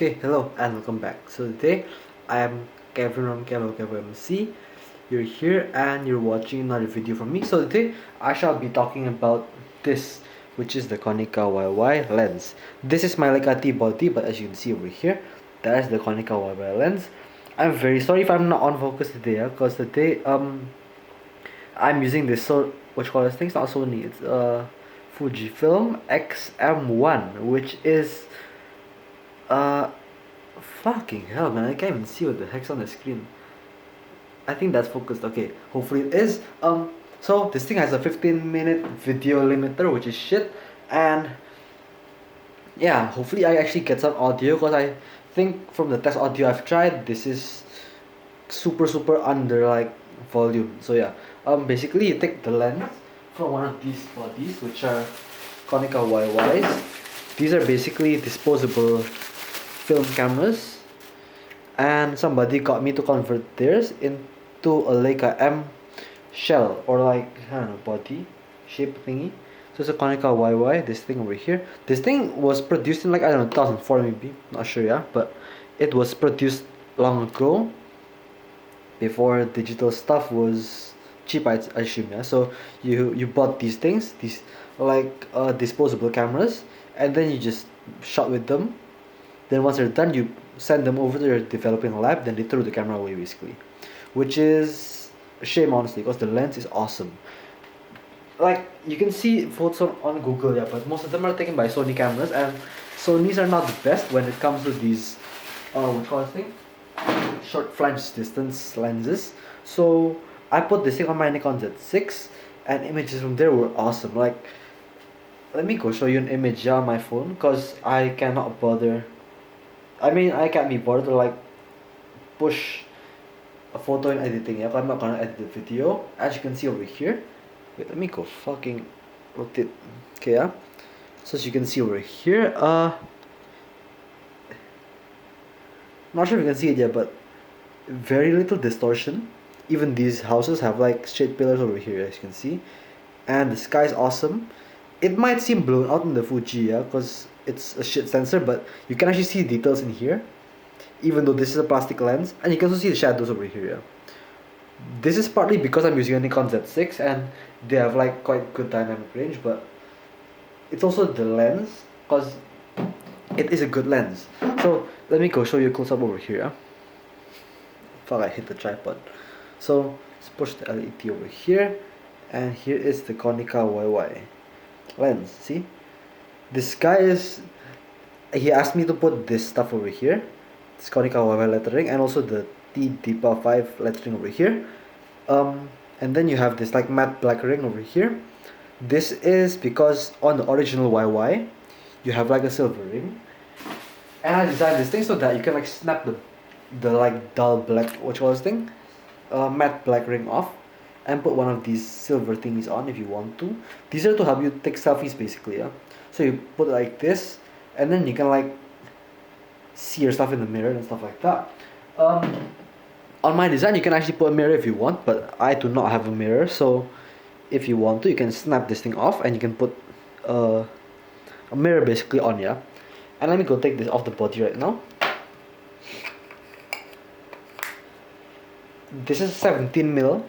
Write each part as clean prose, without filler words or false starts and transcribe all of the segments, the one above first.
Okay, hello and welcome back. So today I am Kevin from Kevin MC. You're here and you're watching another video from me. So today I shall be talking about this, which is the Konica YY lens. This is my Leica T body, but as you can see over here, that is the Konica YY lens. I'm very sorry if I'm not on focus today, because today I'm using this what you call this thing? It's not Sony. It's Fujifilm XM1, which is uh fucking hell, man! I can't even see what the heck's on the screen. I think that's focused. Okay, hopefully it is. So this thing has a 15-minute video limiter, which is shit, and yeah, hopefully I actually get some audio, because I think from the test audio I've tried, this is super under like volume. So yeah, basically you take the lens from one of these bodies, which are Konica YYs. These are basically disposable film cameras, and somebody got me to convert theirs into a Leica M shell, or like, I don't know, body shape thingy. So it's a Konica YY, this thing over here. This thing was produced in like, I don't know, 2004 maybe, not sure, yeah, but it was produced long ago, before digital stuff was cheap, I assume, yeah. So you bought these things, these like disposable cameras, and then you just shot with them. Then once they're done, you send them over to your developing lab. Then they throw the camera away, basically, which is a shame, honestly, because the lens is awesome. Like, you can see photos on Google, yeah, but most of them are taken by Sony cameras, and Sony's are not the best when it comes to these what call this thing, short flange distance lenses. So I put this thing on my Nikon Z6, and images from there were awesome. Like, let me go show you an image on my phone, because I cannot bother. I mean, I can't be bothered to like push a photo in editing, yeah, but I'm not gonna edit the video. As you can see over here, wait, let me go fucking rotate. Okay, yeah. So as you can see over here, not sure if you can see it yet, but very little distortion. Even these houses have like straight pillars over here, as you can see, and the sky is awesome. It might seem blown out in the Fuji, yeah, because it's a shit sensor, but you can actually see details in here, even though this is a plastic lens, and you can also see the shadows over here, yeah. This is partly because I'm using a Nikon Z6 and they have like quite good dynamic range, but it's also the lens, because it is a good lens. So let me go show you a close up over here, yeah. Fuck, I hit the tripod. So let's push the LED over here, and here is the Konica YY lens. See, this guy is, he asked me to put this stuff over here, this Konica YY lettering, and also the T DIPA 5 lettering over here. And then you have this like matte black ring over here. This is because on the original YY you have like a silver ring, and I designed this thing so that you can like snap the like dull black, what you call this thing, matte black ring off, and put one of these silver thingies on if you want to. These are to help you take selfies, basically, yeah. So you put it like this, and then you can like see your stuff in the mirror and stuff like that. On my design you can actually put a mirror if you want, but I do not have a mirror, so if you want to, you can snap this thing off and you can put a mirror basically on, yeah. And let me go take this off the body right now. This is 17mm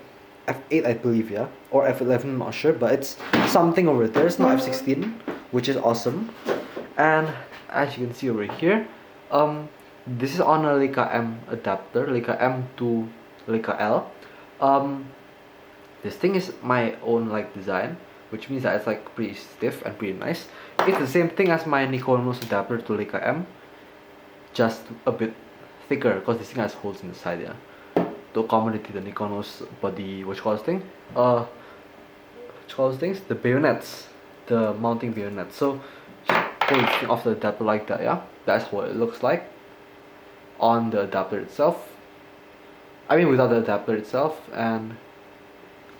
f8, I believe, yeah, or f11, I'm not sure, but it's something over there. It's not f16, which is awesome. And as you can see over here, this is on a Leica M adapter, Leica M to Leica L. This thing is my own like design, which means that it's like pretty stiff and pretty nice. It's the same thing as my Nikonos adapter to Leica M, just a bit thicker, because this thing has holes in the side, yeah, to accommodate the Nikonos body, what you call this thing? What you call those things? The bayonets, the mounting bayonets. So just pull this thing off the adapter like that, yeah. That's what it looks like on the adapter itself. I mean, without the adapter itself, and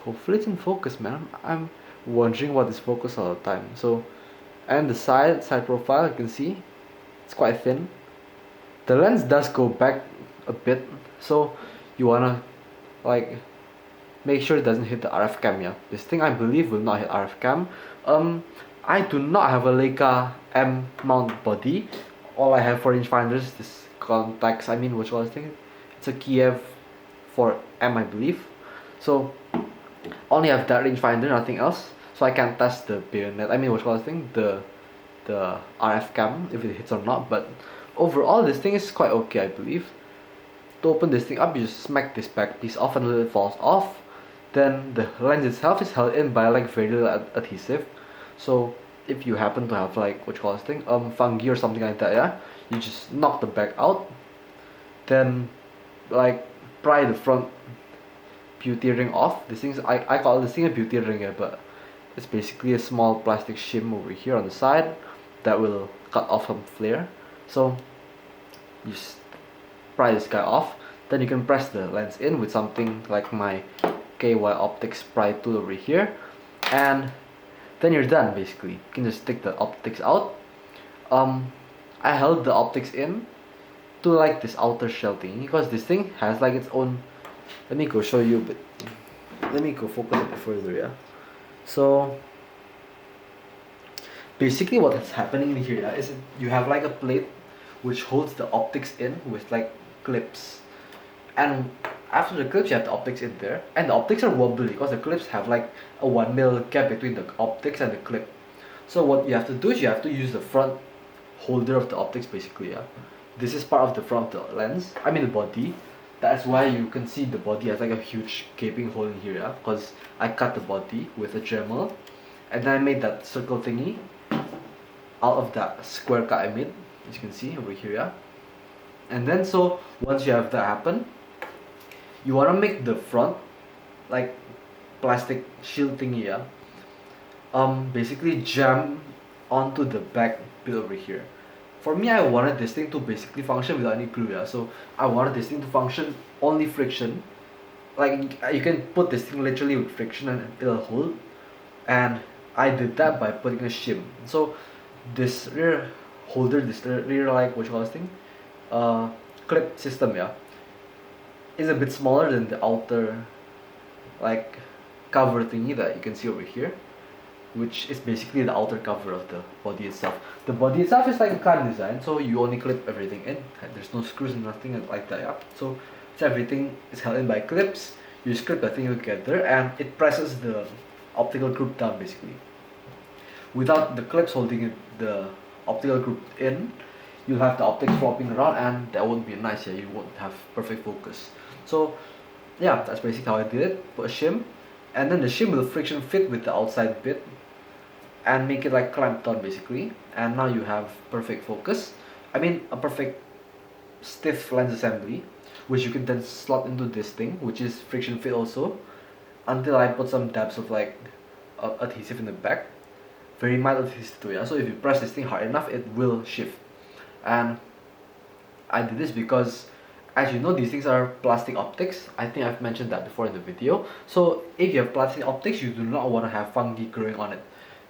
hopefully it's in focus, man. I'm wondering what is focus all the time. So, and the side profile, you can see it's quite thin. The lens does go back a bit, so you wanna like make sure it doesn't hit the RF cam, yeah. This thing I believe will not hit RF cam. I do not have a Leica M mount body all I have for rangefinders is this contacts. I mean, which was thing? It's a Kiev for M, I believe. So only have that rangefinder, nothing else. So I can test the bayonet. I mean, which was thing? The RF cam, if it hits or not. But overall, this thing is quite okay, I believe. To open this thing up, you just smack this back piece off until it falls off. Then the lens itself is held in by like very little adhesive. So if you happen to have like what you call this thing, fungi or something like that, yeah, you just knock the back out. Then like pry the front beauty ring off. This thing's I call this thing a beauty ring, yeah, but it's basically a small plastic shim over here on the side that will cut off some flare. So you just pry this guy off. Then you can press the lens in with something like my KY optics pry tool over here, and then you're done basically. You can just take the optics out. I held the optics in to like this outer shell thing because this thing has like its own. Let me go show you, but let me go focus a bit further, yeah. So basically what is happening here, yeah, is you have like a plate which holds the optics in with like clips, and after the clips you have the optics in there, and the optics are wobbly because the clips have like a 1mm gap between the optics and the clip. So what you have to do is you have to use the front holder of the optics basically, yeah. This is part of the front of the lens, I mean the body. That's why you can see the body has like a huge gaping hole in here, yeah, because I cut the body with a Dremel, and then I made that circle thingy out of that square cut I made, as you can see over here, yeah. And then so once you have that happen, you want to make the front like plastic shield thingy, yeah, basically jam onto the back bit over here. For me, I wanted this thing to basically function without any glue, yeah. So I wanted this thing to function only friction. Like you can put this thing literally with friction and it'll hold. And I did that by putting a shim. So this rear holder, this rear like what you call this thing, clip system, yeah, is a bit smaller than the outer like cover thingy that you can see over here, which is basically the outer cover of the body itself. The body itself is like a clamp design, so you only clip everything in. There's no screws and nothing like that, yeah. So everything is held in by clips. You just clip the thing together and it presses the optical group down basically. Without the clips holding it, the optical group in, you'll have the optics flopping around and that won't be nice, yeah. You won't have perfect focus. So yeah, that's basically how I did it. Put a shim, and then the shim will friction fit with the outside bit and make it like clamped on basically, and now you have perfect focus. I mean a perfect stiff lens assembly, which you can then slot into this thing, which is friction fit also, until I put some dabs of like adhesive in the back, very mild adhesive too, yeah. So if you press this thing hard enough, it will shift. And I did this because, as you know, these things are plastic optics. I think I've mentioned that before in the video. So if you have plastic optics, you do not want to have fungi growing on it.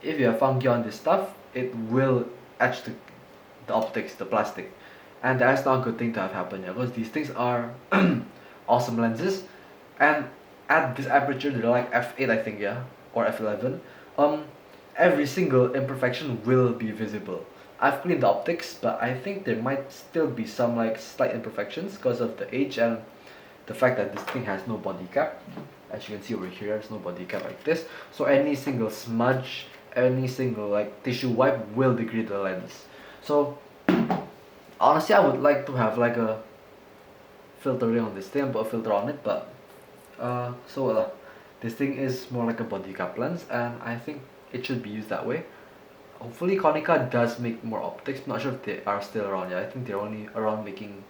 If you have fungi on this stuff, it will etch the optics, the plastic. And that's not a good thing to have happen, yeah, because these things are awesome lenses. And at this aperture, they're like f8 I think, yeah, or f11. Every single imperfection will be visible. I've cleaned the optics, but I think there might still be some like slight imperfections because of the age and the fact that this thing has no body cap. As you can see over here, there's no body cap like this. So any single smudge, any single like tissue wipe will degrade the lens. So honestly, I would like to have like a filtering on this thing, put a filter on it, but this thing is more like a body cap lens, and I think it should be used that way. Hopefully Konica does make more optics. Not sure if they are still around, yeah. I think they're only around making,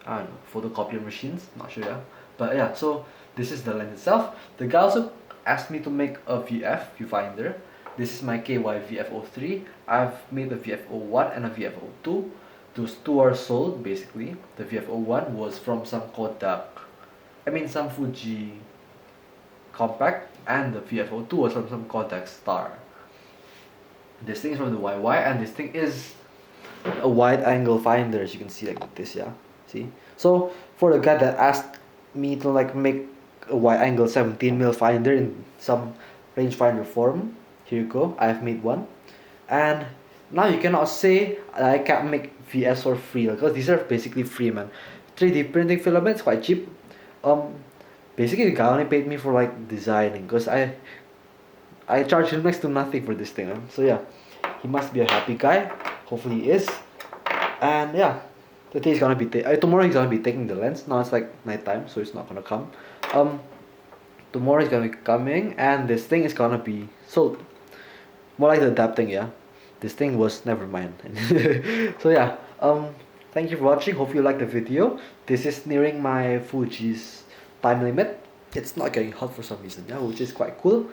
I don't know, photocopier machines, not sure, yeah. But yeah, so this is the lens itself. The guy also asked me to make a viewfinder. This is my KY VF03. I've made a VF01 and a VF02. Those two are sold basically. The VF01 was from some some Fuji compact, and the VF02 was from some Kodak Star. This thing is from the YY, and this thing is a wide angle finder, as you can see like this, yeah. See? So for the guy that asked me to like make a wide angle 17mm finder in some rangefinder form, here you go. I've made one, and Now you cannot say I can't make VS for free, because these are basically free, man. 3D printing filaments quite cheap. Basically the guy only paid me for like designing, because I charged him next to nothing for this thing, man. So yeah, he must be a happy guy. Hopefully he is. And yeah, today he's gonna be tomorrow he's gonna be taking the lens. Now it's like nighttime, so it's not gonna come. Tomorrow he's gonna be coming, and this thing is gonna be sold. More like the adapting, yeah. This thing was never mind. So yeah, thank you for watching. Hope you liked the video. This is nearing my Fuji's time limit. It's not getting hot for some reason, yeah, which is quite cool.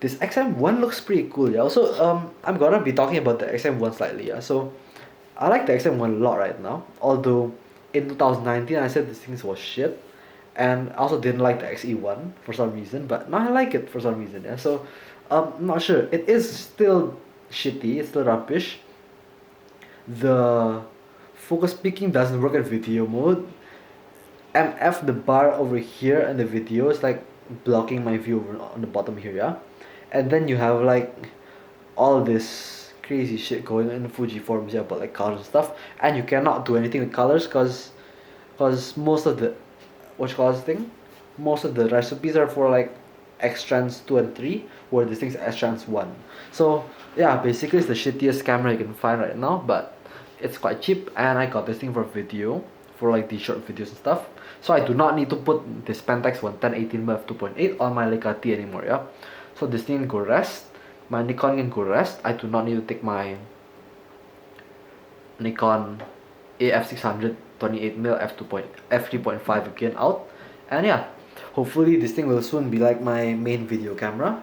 This XM1 looks pretty cool, yeah. Also, I'm gonna be talking about the XM1 slightly, yeah. So I like the XM1 a lot right now. Although in 2019 I said this thing was shit, and I also didn't like the XE1 for some reason, but now I like it for some reason, yeah. So I'm not sure. It is still shitty. It's still rubbish. The focus peaking doesn't work at video mode. MF, the bar over here in the video is like blocking my view over on the bottom here, yeah. And then you have like all this crazy shit going on in the Fuji forums, yeah, about like colors and stuff. And you cannot do anything with colors, cause most of the most of the recipes are for like X trans 2 and 3, where this thing's X trans 1. So yeah, basically it's the shittiest camera you can find right now, but it's quite cheap, and I got this thing for video, for like these short videos and stuff. So I do not need to put this Pentax 110 18mm f2.8 on my Leica T anymore, yeah. So this thing can go rest, my Nikon can go rest. I do not need to take my Nikon AF600 28mm f3.5 again out. And yeah, hopefully this thing will soon be like my main video camera,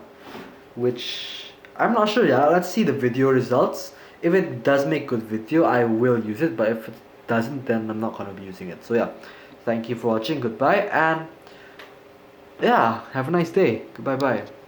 which I'm not sure, yeah. Let's see the video results. If it does make good video, I will use it, but if it doesn't, then I'm not gonna be using it. So yeah, thank you for watching, goodbye, and yeah, have a nice day, goodbye bye.